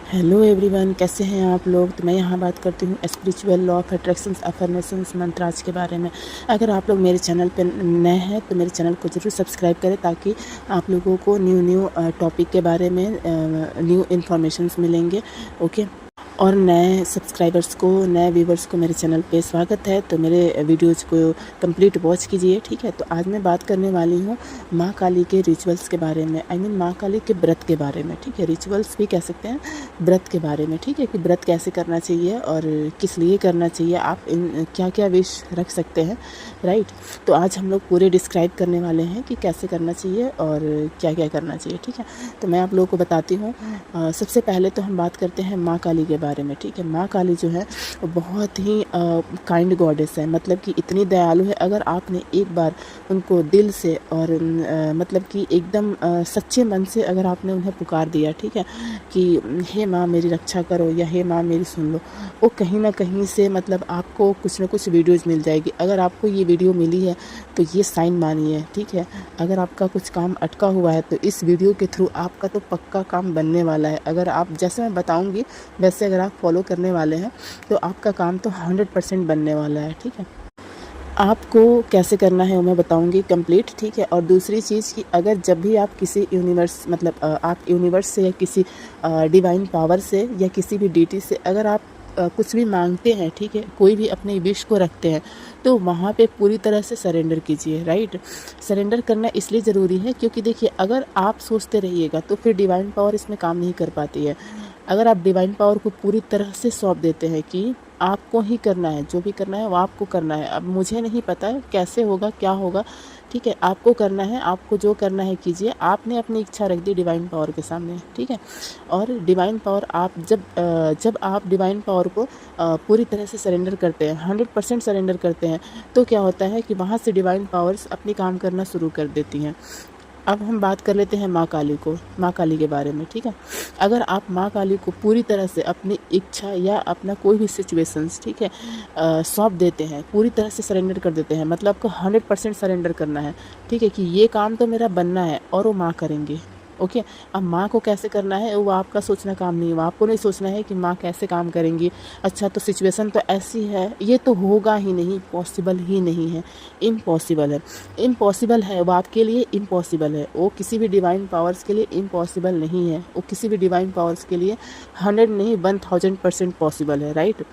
Hello everyone, कैसे हैं आप लोग। तो मैं यहाँ बात करती हूँ spiritual law of attractions affirmations mantras के बारे में। अगर आप लोग मेरे चैनल पर नए हैं तो मेरे चैनल को ज़रूर सब्सक्राइब करें ताकि आप लोगों को न्यू टॉपिक के बारे में न्यू इन्फॉर्मेशंस मिलेंगे। ओके। और नए सब्सक्राइबर्स को, नए व्यूवर्स को मेरे चैनल पे स्वागत है। तो मेरे वीडियोज़ को कंप्लीट वॉच कीजिए, ठीक है। तो आज मैं बात करने वाली हूँ माँ काली के रिचुअल्स के बारे में, माँ काली के व्रत के बारे में, ठीक है। रिचुअल्स भी कह सकते हैं, व्रत के बारे में, ठीक है, कि व्रत कैसे करना चाहिए और किस लिए करना चाहिए, आप इन क्या क्या विश रख सकते हैं, राइट। तो आज हम लोग पूरे डिस्क्राइब करने वाले हैं कि कैसे करना चाहिए और क्या क्या करना चाहिए, ठीक है। तो मैं आप लोगों को बताती हूँ। सबसे पहले तो हम बात करते हैं माँ काली के बारे में, ठीक है। माँ काली जो है वो बहुत ही काइंड गॉडेस है, मतलब कि इतनी दयालु है। अगर आपने एक बार उनको दिल से और मतलब कि एकदम सच्चे मन से अगर आपने उन्हें पुकार दिया, ठीक है, कि हे माँ मेरी रक्षा करो या हे माँ मेरी सुन लो, वो कहीं ना कहीं से मतलब आपको कुछ ना कुछ वीडियोज़ मिल जाएगी। अगर आपको ये वीडियो मिली है तो ये साइन मानिए, ठीक है। अगर आपका कुछ काम अटका हुआ है तो इस वीडियो के थ्रू आपका तो पक्का काम बनने वाला है। अगर आप जैसे मैं बताऊंगी वैसे अगर आप फॉलो करने वाले हैं तो आपका काम तो 100% बनने वाला है, ठीक है। आपको कैसे करना है वो मैं बताऊंगी कंप्लीट, ठीक है। और दूसरी चीज़ कि अगर जब भी आप किसी यूनिवर्स मतलब आप यूनिवर्स से या किसी डिवाइन पावर से या किसी भी डीटी से अगर आप कुछ भी मांगते हैं, ठीक है, कोई भी अपने विश को रखते हैं तो वहाँ पे पूरी तरह से सरेंडर कीजिए, राइट। सरेंडर करना इसलिए ज़रूरी है क्योंकि देखिए अगर आप सोचते रहिएगा तो फिर डिवाइन पावर इसमें काम नहीं कर पाती है। अगर आप डिवाइन पावर को पूरी तरह से सौंप देते हैं कि आपको ही करना है, जो भी करना है वो आपको करना है, अब मुझे नहीं पता है कैसे होगा क्या होगा, ठीक है, आपको करना है, आपको जो करना है कीजिए। आपने अपनी इच्छा रख दी डिवाइन पावर के सामने, ठीक है। और डिवाइन पावर आप जब आप डिवाइन पावर को पूरी तरह से सरेंडर करते हैं, 100% सरेंडर करते हैं, तो क्या होता है कि वहाँ से डिवाइन पावर्स अपनी काम करना शुरू कर देती हैं। अब हम बात कर लेते हैं माँ काली के बारे में, ठीक है। अगर आप माँ काली को पूरी तरह से अपनी इच्छा या अपना कोई भी सिचुएशंस, ठीक है, सौंप देते हैं, पूरी तरह से सरेंडर कर देते हैं, मतलब आपको 100% सरेंडर करना है, ठीक है, कि ये काम तो मेरा बनना है और वो माँ करेंगे। ओके। अब माँ को कैसे करना है वो आपका सोचना काम नहीं है, आपको नहीं सोचना है कि माँ कैसे काम करेंगी। अच्छा तो सिचुएशन तो ऐसी है, ये तो होगा ही नहीं, पॉसिबल ही नहीं है, इम्पॉसिबल है। इम्पॉसिबल है वो आपके लिए, इम्पॉसिबल है वो किसी भी डिवाइन पावर्स के लिए, इम्पॉसिबल नहीं है वो किसी भी डिवाइन पावर्स के लिए 100 नहीं 1000% पॉसिबल है, राइट।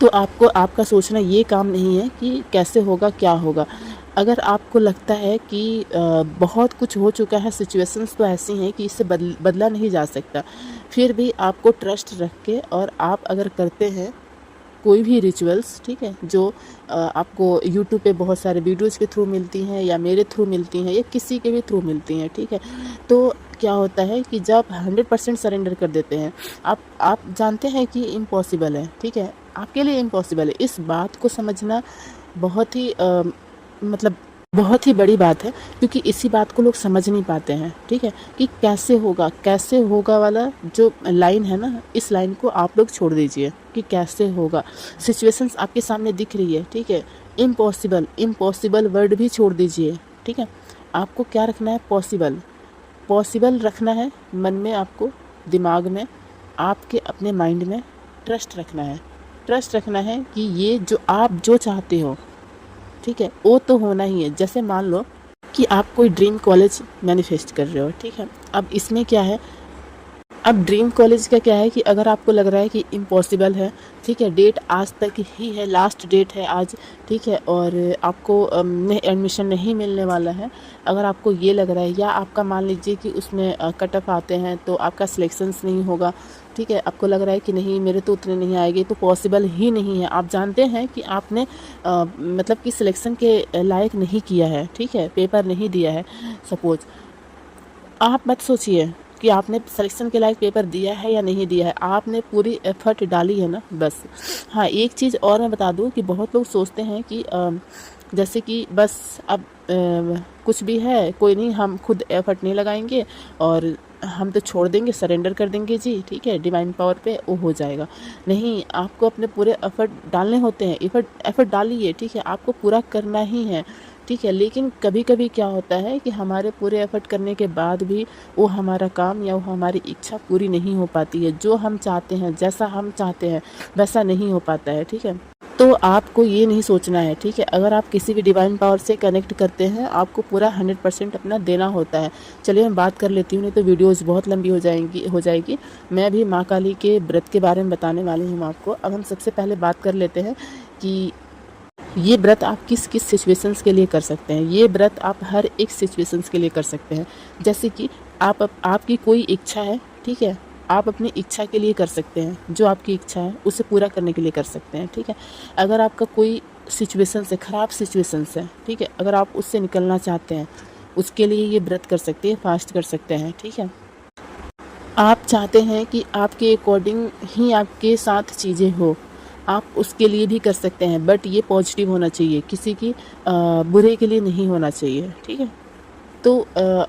तो आपको आपका सोचना ये काम नहीं है कि कैसे होगा क्या होगा। अगर आपको लगता है कि बहुत कुछ हो चुका है, सिचुएशंस तो ऐसी हैं कि इससे बदला नहीं जा सकता, फिर भी आपको ट्रस्ट रख के और आप अगर करते हैं कोई भी रिचुअल्स, ठीक है, जो आपको यूट्यूब पे बहुत सारे वीडियोज़ के थ्रू मिलती हैं या मेरे थ्रू मिलती हैं या किसी के भी थ्रू मिलती हैं, ठीक है। तो क्या होता है कि जब 100% सरेंडर कर देते हैं, आप जानते हैं कि इम्पॉसिबल है, ठीक है, आपके लिए इम्पॉसिबल है। इस बात को समझना बहुत ही मतलब बहुत ही बड़ी बात है, क्योंकि इसी बात को लोग समझ नहीं पाते हैं, ठीक है, कि कैसे होगा वाला जो लाइन है ना, इस लाइन को आप लोग छोड़ दीजिए कि कैसे होगा। सिचुएशंस आपके सामने दिख रही है, ठीक है, इम्पॉसिबल वर्ड भी छोड़ दीजिए, ठीक है। आपको क्या रखना है, पॉसिबल रखना है मन में, आपको दिमाग में, आपके अपने माइंड में ट्रस्ट रखना है कि ये जो आप जो चाहते हो, ठीक है, वो तो होना ही है। जैसे मान लो कि आप कोई ड्रीम कॉलेज मैनिफेस्ट कर रहे हो, ठीक है। अब इसमें क्या है, अब ड्रीम कॉलेज का क्या है कि अगर आपको लग रहा है कि इम्पॉसिबल है, ठीक है, डेट आज तक ही है, लास्ट डेट है आज, ठीक है, और आपको एडमिशन नहीं मिलने वाला है, अगर आपको ये लग रहा है, या आपका मान लीजिए कि उसमें कट ऑफ आते हैं तो आपका सिलेक्शंस नहीं होगा, ठीक है, आपको लग रहा है कि नहीं मेरे तो उतने नहीं आएंगे, तो पॉसिबल ही नहीं है। आप जानते हैं कि आपने मतलब कि सिलेक्शन के लायक नहीं किया है, ठीक है, पेपर नहीं दिया है सपोज। आप मत सोचिए कि आपने सिलेक्शन के लायक पेपर दिया है या नहीं दिया है, आपने पूरी एफर्ट डाली है ना, बस। हाँ, एक चीज़ और मैं बता दूं कि बहुत लोग सोचते हैं कि जैसे कि बस अब कुछ भी है, कोई नहीं, हम खुद एफर्ट नहीं लगाएंगे और हम तो छोड़ देंगे, सरेंडर कर देंगे जी, ठीक है, डिवाइन पावर पे वो हो जाएगा। नहीं, आपको अपने पूरे एफर्ट डालने होते हैं, एफर्ट डालिए, ठीक है, आपको पूरा करना ही है, ठीक है। लेकिन कभी कभी क्या होता है कि हमारे पूरे एफर्ट करने के बाद भी वो हमारा काम या वो हमारी इच्छा पूरी नहीं हो पाती है, जो हम चाहते हैं, जैसा हम चाहते हैं वैसा नहीं हो पाता है, ठीक है। तो आपको ये नहीं सोचना है, ठीक है। अगर आप किसी भी डिवाइन पावर से कनेक्ट करते हैं, आपको पूरा 100% अपना देना होता है। चलिए मैं बात कर लेती हूँ, नहीं तो वीडियोज़ बहुत लंबी हो जाएगी। मैं भी माँ काली के व्रत के बारे में बताने वाली हूँ आपको। अब हम सबसे पहले बात कर लेते हैं कि ये व्रत आप किस किस सिचुएशंस के लिए कर सकते हैं। ये व्रत आप हर एक सिचुएशंस के लिए कर सकते हैं। जैसे कि आपकी कोई इच्छा है, ठीक है, आप अपनी इच्छा के लिए कर सकते हैं। जो आपकी इच्छा है उसे पूरा करने के लिए कर सकते हैं, ठीक है। अगर आपका कोई सिचुएशन से ख़राब सिचुएशंस है, ठीक है, अगर आप उससे निकलना चाहते हैं, उसके लिए ये व्रत कर सकते हैं, फास्ट कर सकते हैं, ठीक है। आप चाहते हैं कि आपके अकॉर्डिंग ही आपके साथ चीज़ें हो, आप उसके लिए भी कर सकते हैं, बट ये पॉजिटिव होना चाहिए, किसी की बुरे के लिए नहीं होना चाहिए, ठीक है। तो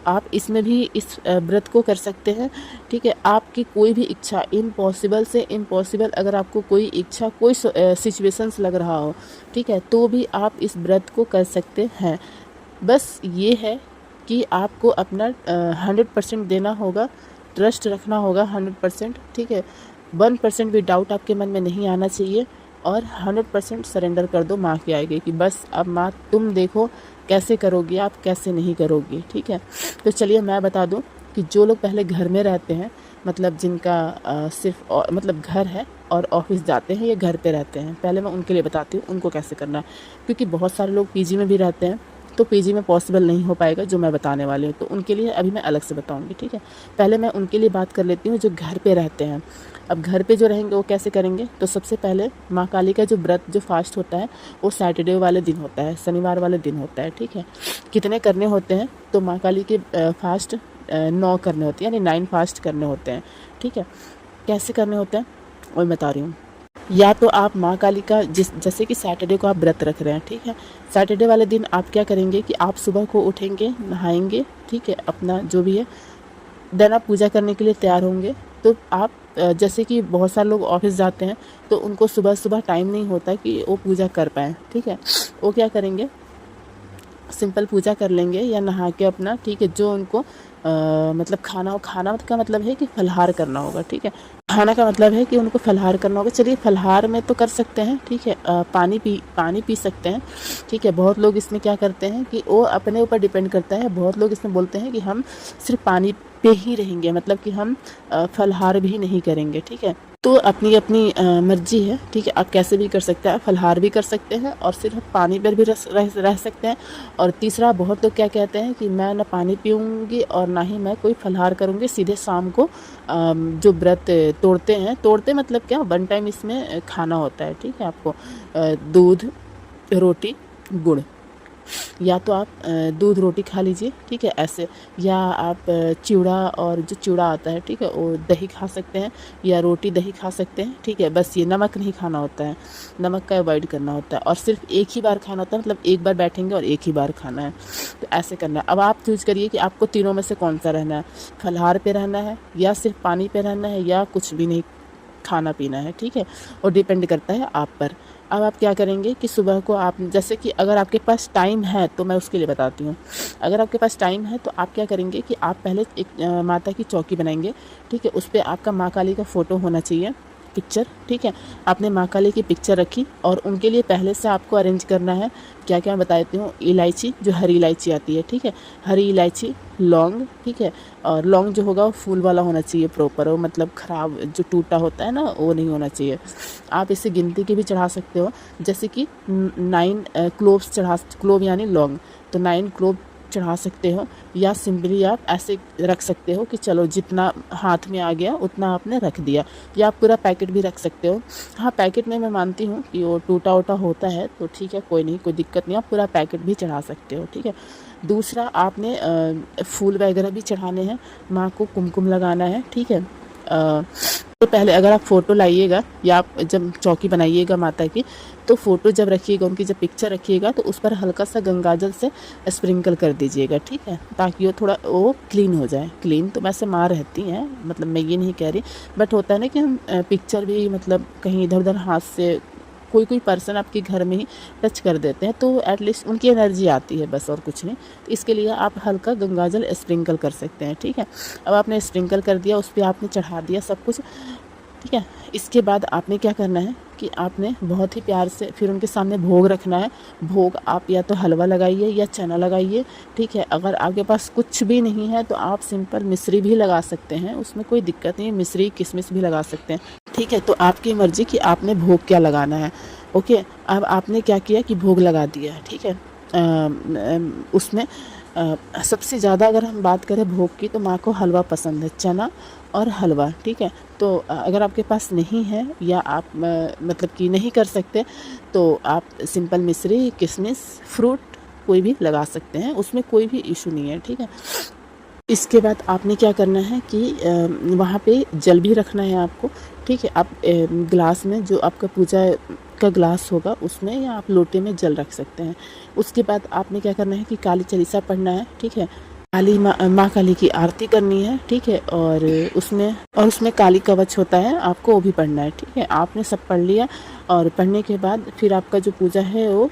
आप इसमें भी इस व्रत को कर सकते हैं, ठीक है। आपकी कोई भी इच्छा, इम्पॉसिबल से इम्पॉसिबल अगर आपको कोई इच्छा, कोई सिचुएशंस लग रहा हो, ठीक है, तो भी आप इस व्रत को कर सकते हैं। बस ये है कि आपको अपना 100% देना होगा, ट्रस्ट रखना होगा 100%, ठीक है। 1% भी डाउट आपके मन में नहीं आना चाहिए और 100% सरेंडर कर दो माँ के आगे कि बस अब माँ तुम देखो कैसे करोगी, आप कैसे नहीं करोगी, ठीक है। तो चलिए मैं बता दूं कि जो लोग पहले घर में रहते हैं, मतलब जिनका मतलब घर है और ऑफिस जाते हैं या घर पे रहते हैं, पहले मैं उनके लिए बताती हूँ उनको कैसे करना है। क्योंकि बहुत सारे लोग पीजी में भी रहते हैं, तो पीजी में पॉसिबल नहीं हो पाएगा जो मैं बताने वाली हूँ, तो उनके लिए अभी मैं अलग से बताऊँगी, ठीक है। पहले मैं उनके लिए बात कर लेती हूँ जो घर पे रहते हैं। अब घर पे जो रहेंगे वो कैसे करेंगे, तो सबसे पहले माँ काली का जो व्रत, जो फास्ट होता है, वो सैटरडे वाले दिन होता है, शनिवार वाले दिन होता है, ठीक है। कितने करने होते हैं, तो माँ काली के फास्ट 9 करने होते हैं, यानी 9 फास्ट करने होते हैं, ठीक है। कैसे करने होते हैं वो मैं बता रही हूँ। या तो आप माँ काली का जैसे कि सैटरडे को आप व्रत रख रहे हैं, ठीक है। सैटरडे वाले दिन आप क्या करेंगे कि आप सुबह को उठेंगे, नहाएंगे, ठीक है, अपना जो भी है, देन आप पूजा करने के लिए तैयार होंगे। तो आप जैसे कि बहुत सारे लोग ऑफिस जाते हैं, तो उनको सुबह सुबह टाइम नहीं होता कि वो पूजा कर पाएँ, ठीक है। वो क्या करेंगे, सिंपल पूजा कर लेंगे या नहा के अपना, ठीक है, जो उनको मतलब खाना का मतलब है कि फलाहार करना होगा, ठीक है। खाना का मतलब है कि उनको फलाहार करना होगा। चलिए फलाहार में तो कर सकते हैं, ठीक है, पानी पी सकते हैं, ठीक है। बहुत लोग इसमें क्या करते हैं कि वो अपने ऊपर डिपेंड करता है, बहुत लोग इसमें बोलते हैं कि हम सिर्फ पानी पे ही रहेंगे, मतलब कि हम फलाहार भी नहीं करेंगे, ठीक है। तो अपनी अपनी मर्जी है, ठीक है, आप कैसे भी कर सकते हैं, फलाहार भी कर सकते हैं और सिर्फ पानी पर भी रह सकते हैं। और तीसरा, बहुत लोग क्या कहते हैं कि मैं ना पानी पीऊँगी और ना ही मैं कोई फलाहार करूँगी, सीधे शाम को जो व्रत तोड़ते मतलब क्या, 1 टाइम इसमें खाना होता है, ठीक है। आपको दूध, रोटी, गुड़, या तो आप दूध रोटी खा लीजिए, ठीक है, ऐसे, या आप चिवड़ा, और जो चिवड़ा आता है, ठीक है, वो दही खा सकते हैं, या रोटी दही खा सकते हैं, ठीक है। बस ये नमक नहीं खाना होता है, नमक का अवॉइड करना होता है, और सिर्फ एक ही बार खाना होता है, मतलब एक बार बैठेंगे और एक ही बार खाना है, तो ऐसे करना है। अब आप चूज करिए कि आपको तीनों में से कौन सा रहना है, फलाहार पे रहना है, या सिर्फ पानी पे रहना है, या कुछ भी नहीं खाना पीना है, ठीक है। और डिपेंड करता है आप पर। अब आप क्या करेंगे कि सुबह को आप, जैसे कि अगर आपके पास टाइम है तो मैं उसके लिए बताती हूँ। अगर आपके पास टाइम है तो आप क्या करेंगे कि आप पहले एक माता की चौकी बनाएंगे, ठीक है। उस पर आपका माँ काली का फ़ोटो होना चाहिए, पिक्चर, ठीक है। आपने माँ काली की पिक्चर रखी और उनके लिए पहले से आपको अरेंज करना है, क्या क्या मैं बता देती हूँ। इलायची, जो हरी इलायची आती है, ठीक है, हरी इलायची, लौंग, ठीक है। और लौंग जो होगा वो फूल वाला होना चाहिए प्रॉपर, वो मतलब ख़राब जो टूटा होता है ना, वो नहीं होना चाहिए। आप इसे गिनती के भी चढ़ा सकते हो, जैसे कि 9 क्लोव्स क्लोव यानी लौंग, तो 9 क्लोव चढ़ा सकते हो, या सिंपली आप ऐसे रख सकते हो कि चलो जितना हाथ में आ गया उतना आपने रख दिया, या आप पूरा पैकेट भी रख सकते हो। हाँ, पैकेट में मैं मानती हूँ कि वो टूटा वूटा होता है, तो ठीक है, कोई नहीं, कोई दिक्कत नहीं, आप पूरा पैकेट भी चढ़ा सकते हो, ठीक है। दूसरा, आपने फूल वगैरह भी चढ़ाने हैं, माँ को कुमकुम लगाना है, ठीक है। तो पहले अगर आप फ़ोटो लाइएगा, या आप जब चौकी बनाइएगा माता की, तो फ़ोटो जब रखिएगा, उनकी जब पिक्चर रखिएगा, तो उस पर हल्का सा गंगाजल से स्प्रिंकल कर दीजिएगा, ठीक है, ताकि वो थोड़ा वो क्लीन हो जाए। क्लीन तो वैसे माँ रहती हैं, मतलब मैं ये नहीं कह रही, बट होता है ना कि हम पिक्चर भी मतलब कहीं इधर उधर हाथ से कोई कोई पर्सन आपके घर में ही टच कर देते हैं, तो एटलीस्ट उनकी एनर्जी आती है, बस और कुछ नहीं। तो इसके लिए आप हल्का गंगाजल स्प्रिंकल कर सकते हैं, ठीक है। अब आपने स्प्रिंकल कर दिया, उस पर आपने चढ़ा दिया सब कुछ, ठीक है। इसके बाद आपने क्या करना है कि आपने बहुत ही प्यार से फिर उनके सामने भोग रखना है। भोग आप या तो हलवा लगाइए या चना लगाइए, ठीक है। अगर आपके पास कुछ भी नहीं है तो आप सिंपल मिश्री भी लगा सकते हैं, उसमें कोई दिक्कत नहीं है, मिश्री किशमिश भी लगा सकते हैं, ठीक है। तो आपकी मर्ज़ी कि आपने भोग क्या लगाना है, ओके। अब आपने क्या किया कि भोग लगा दिया, ठीक है। उसमें सबसे ज़्यादा अगर हम बात करें भोग की, तो माँ को हलवा पसंद है, चना और हलवा, ठीक है। तो अगर आपके पास नहीं है या आप मतलब कि नहीं कर सकते, तो आप सिंपल मिश्री, किशमिश, फ्रूट कोई भी लगा सकते हैं, उसमें कोई भी इशू नहीं है, ठीक है। इसके बाद आपने क्या करना है कि वहाँ पे जल भी रखना है आपको, ठीक है। आप ग्लास में, जो आपका पूजा का ग्लास होगा उसमें, या आप लोटे में जल रख सकते हैं। उसके बाद आपने क्या करना है कि काली चालीसा पढ़ना है, ठीक है। काली माँ काली की आरती करनी है, ठीक है। और उसमें काली कवच होता है, आपको वो भी पढ़ना है, ठीक है। आपने सब पढ़ लिया, और पढ़ने के बाद फिर आपका जो पूजा है वो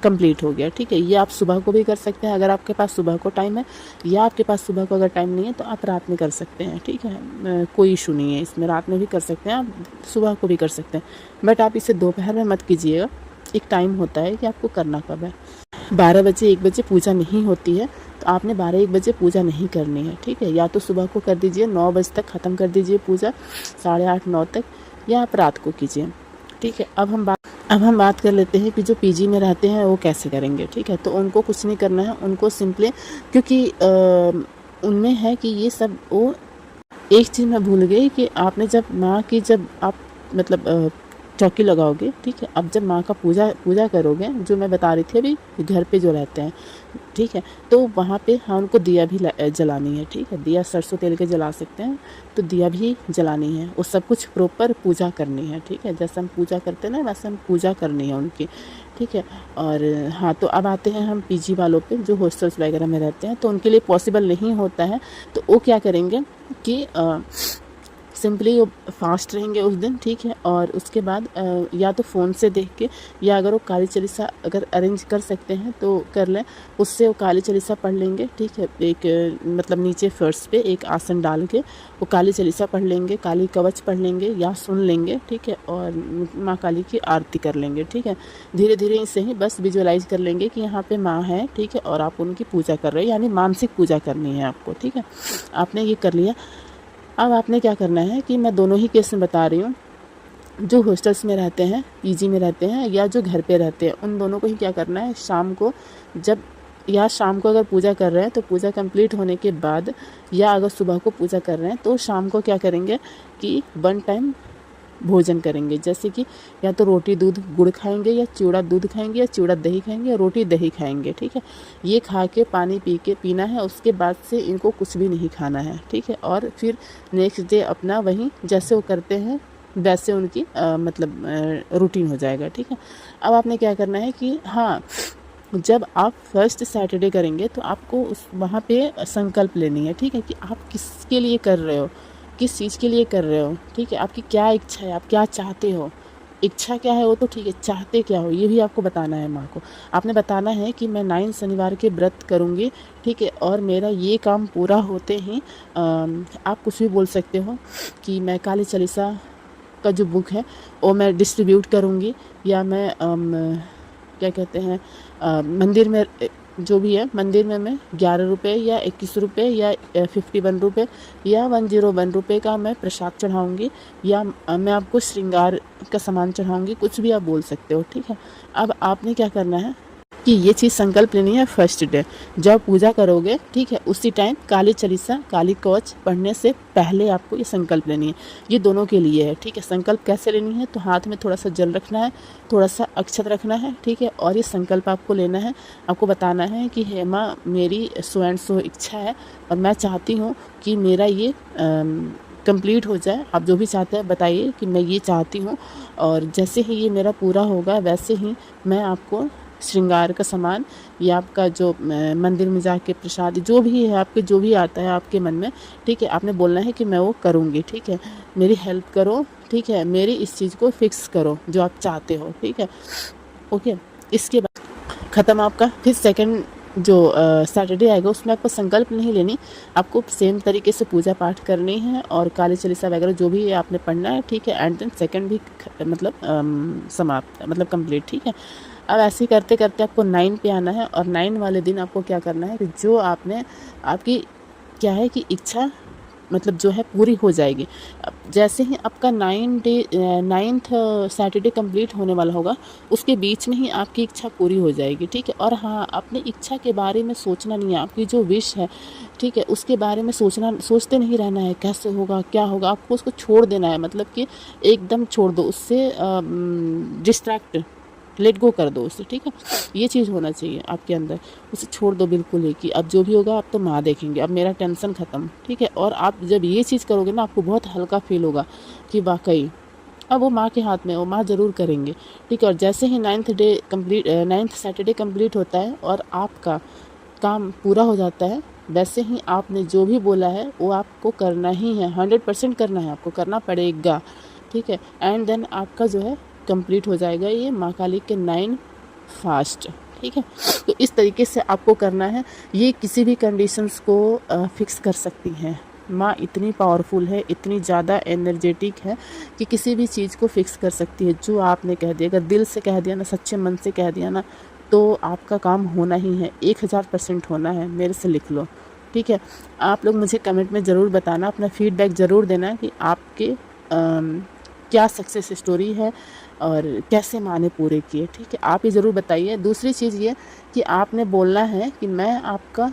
कंप्लीट हो गया, ठीक है। ये आप सुबह को भी कर सकते हैं अगर आपके पास सुबह को टाइम है, या आपके पास सुबह को अगर टाइम नहीं है तो आप रात में कर सकते हैं, ठीक है। कोई इशू नहीं है इसमें, रात में भी कर सकते हैं, आप सुबह को भी कर सकते हैं, बट आप इसे दोपहर में मत कीजिएगा। एक टाइम होता है कि आपको करना कब है। 12 बजे 1 बजे पूजा नहीं होती है, तो आपने 12-1 बजे पूजा नहीं करनी है, ठीक है। या तो सुबह को कर दीजिए, 9 बजे तक ख़त्म कर दीजिए पूजा, 8:30-9 तक, या आप रात को कीजिए, ठीक है। अब हम बात कर लेते हैं कि जो पीजी में रहते हैं वो कैसे करेंगे, ठीक है। तो उनको कुछ नहीं करना है, उनको सिंपली, क्योंकि उनमें है कि ये सब, वो एक चीज़ मैं भूल गई कि आपने जब आप मतलब चौकी लगाओगे, ठीक है। अब जब माँ का पूजा करोगे, जो मैं बता रही थी अभी, घर पे जो रहते हैं, ठीक है, तो वहाँ पे हाँ उनको दिया भी जलानी है, ठीक है। दिया सरसों तेल के जला सकते हैं, तो दिया भी जलानी है, वो सब कुछ प्रॉपर पूजा करनी है, ठीक है। जैसे हम पूजा करते हैं ना, वैसे हम पूजा करनी है उनकी, ठीक है। और हाँ, तो अब आते हैं हम पीजी वालों पे, जो हॉस्टल्स वगैरह में रहते हैं, तो उनके लिए पॉसिबल नहीं होता है, तो वो क्या करेंगे कि सिंपली वो फास्ट रहेंगे उस दिन, ठीक है। और उसके बाद या तो फ़ोन से देख के, या अगर वो काली चालीसा अगर अरेंज कर सकते हैं तो कर लें, उससे वो काली चालीसा पढ़ लेंगे, ठीक है। एक मतलब नीचे फर्श पे एक आसन डाल के वो काली चालीसा पढ़ लेंगे, काली कवच पढ़ लेंगे या सुन लेंगे, ठीक है। और माँ काली की आरती कर लेंगे, ठीक है। धीरे धीरे इससे ही बस विजुअलाइज कर लेंगे कि यहाँ पे माँ है, ठीक है, और आप उनकी पूजा कर रहे हैं, यानी मानसिक पूजा करनी है आपको, ठीक है। आपने ये कर लिया। अब आपने क्या करना है कि मैं दोनों ही केस में बता रही हूँ, जो हॉस्टल्स में रहते हैं, पीजी में रहते हैं, या जो घर पे रहते हैं, उन दोनों को ही क्या करना है, शाम को अगर पूजा कर रहे हैं तो पूजा कंप्लीट होने के बाद, या अगर सुबह को पूजा कर रहे हैं तो शाम को क्या करेंगे कि 1 टाइम भोजन करेंगे। जैसे कि या तो रोटी दूध गुड़ खाएंगे, या चूड़ा दूध खाएंगे, या चूड़ा दही खाएंगे, या रोटी दही खाएंगे, ठीक है। ये खा के पानी पीना है, उसके बाद से इनको कुछ भी नहीं खाना है, ठीक है। और फिर नेक्स्ट डे अपना वहीं जैसे वो करते हैं वैसे उनकी मतलब रूटीन हो जाएगा, ठीक है। अब आपने क्या करना है कि हाँ, जब आप फर्स्ट सैटरडे करेंगे तो आपको वहाँ पे संकल्प लेनी है, ठीक है, कि आप किसके लिए कर रहे हो, किस चीज़ के लिए कर रहे हो, ठीक है। आपकी क्या इच्छा है, आप क्या चाहते हो, इच्छा क्या है वो तो ठीक है, चाहते क्या हो ये भी आपको बताना है माँ को। आपने बताना है कि मैं 9 शनिवार के व्रत करूँगी, ठीक है, और मेरा ये काम पूरा होते ही आप कुछ भी बोल सकते हो कि मैं काली चालीसा का जो बुक है वो मैं डिस्ट्रीब्यूट करूँगी, या मैं क्या कहते हैं मंदिर में, जो भी है मंदिर में मैं 11 रुपये या 21 रुपये या 51 रुपये या 101 रुपये का मैं प्रसाद चढ़ाऊँगी, या मैं आपको श्रृंगार का सामान चढ़ाऊँगी, कुछ भी आप बोल सकते हो, ठीक है। अब आपने क्या करना है कि ये चीज़ संकल्प लेनी है फर्स्ट डे जब पूजा करोगे, ठीक है, उसी टाइम काली चालीसा काली कवच पढ़ने से पहले आपको ये संकल्प लेनी है। ये दोनों के लिए है, ठीक है। संकल्प कैसे लेनी है, तो हाथ में थोड़ा सा जल रखना है, थोड़ा सा अक्षत रखना है, ठीक है। और ये संकल्प आपको लेना है, आपको बताना है कि हे माँ, मेरी सो एंड सो इच्छा है और मैं चाहती हूँ कि मेरा ये कंप्लीट हो जाए। आप जो भी चाहते हैं बताइए कि मैं ये चाहती हूँ, और जैसे ही ये मेरा पूरा होगा वैसे ही मैं आपको श्रृंगार का सामान या आपका जो मंदिर में जाके प्रसाद जो भी है आपके, जो भी आता है आपके मन में, ठीक है, आपने बोलना है कि मैं वो करूँगी, ठीक है, मेरी हेल्प करो, ठीक है, मेरी इस चीज़ को फिक्स करो जो आप चाहते हो, ठीक है। ओके, इसके बाद ख़त्म आपका। फिर सेकंड जो सैटरडे आएगा उसमें आपको संकल्प नहीं लेनी, आपको सेम तरीके से पूजा पाठ करनी है और काली चालीसा वगैरह जो भी आपने पढ़ना है, ठीक है। एंड देन सेकंड भी मतलब समाप्त, मतलब कंप्लीट, ठीक है। अब ऐसे ही करते करते आपको 9 पे आना है और 9 वाले दिन आपको क्या करना है कि जो आपने, आपकी क्या है कि इच्छा मतलब जो है पूरी हो जाएगी। अब जैसे ही आपका 9th सैटरडे कंप्लीट होने वाला होगा, उसके बीच में ही आपकी इच्छा पूरी हो जाएगी, ठीक है। और हाँ, अपनी इच्छा के बारे में सोचना नहीं है, आपकी जो विश है, ठीक है, उसके बारे में सोचते नहीं रहना है, कैसे होगा क्या होगा, आपको उसको छोड़ देना है, मतलब कि एकदम छोड़ दो, उससे डिस्ट्रैक्ट, लेट गो कर दो उससे, ठीक है। ये चीज़ होना चाहिए आपके अंदर, उसे छोड़ दो बिल्कुल ही कि अब जो भी होगा आप तो माँ देखेंगे, अब मेरा टेंशन ख़त्म, ठीक है। और आप जब ये चीज़ करोगे ना, आपको बहुत हल्का फील होगा कि वाकई अब वो माँ के हाथ में, वो माँ ज़रूर करेंगे, ठीक है। और जैसे ही 9th सैटरडे कंप्लीट होता है और आपका काम पूरा हो जाता है, वैसे ही आपने जो भी बोला है वो आपको करना ही है, 100% करना है, आपको करना पड़ेगा, ठीक है। एंड देन आपका जो है कंप्लीट हो जाएगा ये माँ काली के 9 फास्ट, ठीक है। तो इस तरीके से आपको करना है, ये किसी भी कंडीशंस को फिक्स कर सकती हैं। माँ इतनी पावरफुल है, इतनी ज़्यादा एनर्जेटिक है कि किसी भी चीज़ को फिक्स कर सकती है। जो आपने कह दिया, अगर दिल से कह दिया ना, सच्चे मन से कह दिया ना, तो आपका काम होना ही है, 1000% होना है, मेरे से लिख लो, ठीक है। आप लोग मुझे कमेंट में ज़रूर बताना, अपना फीडबैक ज़रूर देना कि आपके क्या सक्सेस स्टोरी है और कैसे माने पूरे किए, ठीक है। आप ये ज़रूर बताइए। दूसरी चीज़ ये कि आपने बोलना है कि मैं आपका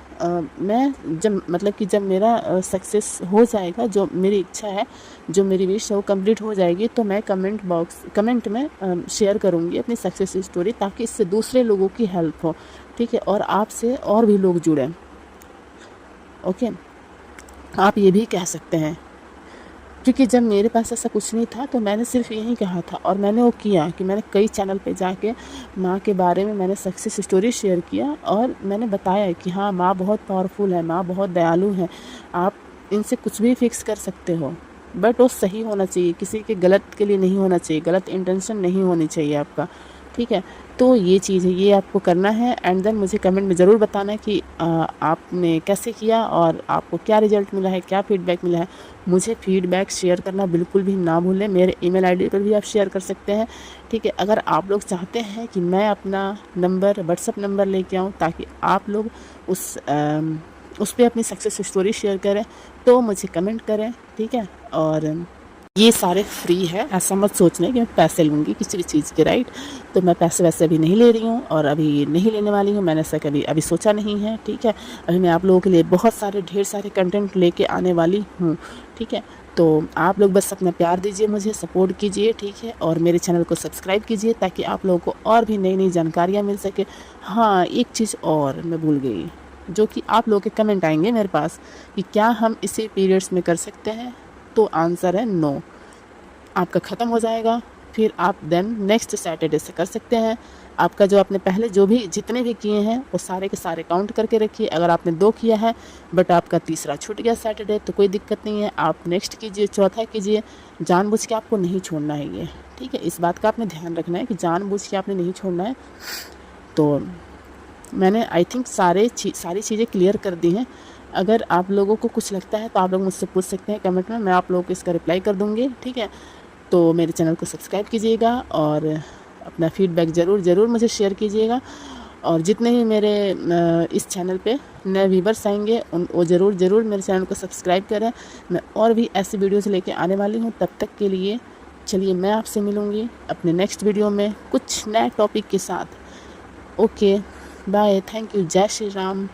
मैं जब मतलब कि जब मेरा सक्सेस हो जाएगा, जो मेरी इच्छा है, जो मेरी विश है वो कंप्लीट हो जाएगी, तो मैं कमेंट में शेयर करूँगी अपनी सक्सेस स्टोरी, ताकि इससे दूसरे लोगों की हेल्प हो, ठीक है, और आपसे और भी लोग जुड़ें। ओके, आप ये भी कह सकते हैं, क्योंकि जब मेरे पास ऐसा कुछ नहीं था तो मैंने सिर्फ यही कहा था और मैंने वो किया कि मैंने कई चैनल पे जाके माँ के बारे में मैंने सक्सेस स्टोरी शेयर किया और मैंने बताया कि हाँ, माँ बहुत पावरफुल है, माँ बहुत दयालु है, आप इनसे कुछ भी फिक्स कर सकते हो, बट वो सही होना चाहिए, किसी के गलत के लिए नहीं होना चाहिए, गलत इंटेंशन नहीं होनी चाहिए आपका, ठीक है। तो ये चीज़ है, ये आपको करना है। एंड देन मुझे कमेंट में ज़रूर बताना है कि आपने कैसे किया और आपको क्या रिजल्ट मिला है, क्या फीडबैक मिला है। मुझे फीडबैक शेयर करना बिल्कुल भी ना भूलें, मेरे ईमेल आईडी पर भी आप शेयर कर सकते हैं, ठीक है। अगर आप लोग चाहते हैं कि मैं अपना नंबर, व्हाट्सअप नंबर लेके आऊँ ताकि आप लोग उस पर अपनी सक्सेस स्टोरी शेयर करें, तो मुझे कमेंट करें, ठीक है। और ये सारे फ्री है, ऐसा मत सोचना कि मैं पैसे लूँगी किसी भी चीज़ के, राइट। तो मैं पैसे वैसे अभी नहीं ले रही हूँ और अभी नहीं लेने वाली हूँ, मैंने ऐसा कभी अभी सोचा नहीं है, ठीक है। अभी मैं आप लोगों के लिए बहुत सारे ढेर सारे कंटेंट लेके आने वाली हूँ, ठीक है। तो आप लोग बस अपना प्यार दीजिए, मुझे सपोर्ट कीजिए, ठीक है, और मेरे चैनल को सब्सक्राइब कीजिए ताकि आप लोगों को और भी नई नई जानकारियाँ मिल सके। हाँ, एक चीज़ और मैं भूल गई, जो कि आप लोगों के कमेंट आएंगे मेरे पास कि क्या हम इसे पीरियड्स में कर सकते हैं, तो आंसर है नो। आपका ख़त्म हो जाएगा, फिर आप देन नेक्स्ट सैटरडे से कर सकते हैं। आपका जो आपने पहले जो भी जितने भी किए हैं वो सारे के सारे काउंट करके रखिए। अगर आपने 2 किया है बट आपका तीसरा छूट गया सैटरडे, तो कोई दिक्कत नहीं है, आप नेक्स्ट कीजिए, चौथा कीजिए। जानबूझ के आपको नहीं छोड़ना है ये, ठीक है। इस बात का आपने ध्यान रखना है कि जानबूझ के आपने नहीं छोड़ना है। तो मैंने आई थिंक सारी चीज़ें क्लियर कर दी हैं। अगर आप लोगों को कुछ लगता है तो आप लोग मुझसे पूछ सकते हैं कमेंट में, मैं आप लोगों को इसका रिप्लाई कर दूँगी, ठीक है। तो मेरे चैनल को सब्सक्राइब कीजिएगा और अपना फीडबैक ज़रूर मुझे शेयर कीजिएगा। और जितने भी मेरे इस चैनल पे नए व्यूवर्स आएंगे वो ज़रूर मेरे चैनल को सब्सक्राइब करें। मैं और भी ऐसी वीडियोस लेके आने वाली हूँ। तब तक के लिए चलिए, मैं आपसे मिलूँगी अपने नेक्स्ट वीडियो में कुछ नए टॉपिक के साथ। ओके, बाय, थैंक यू, जय श्री राम।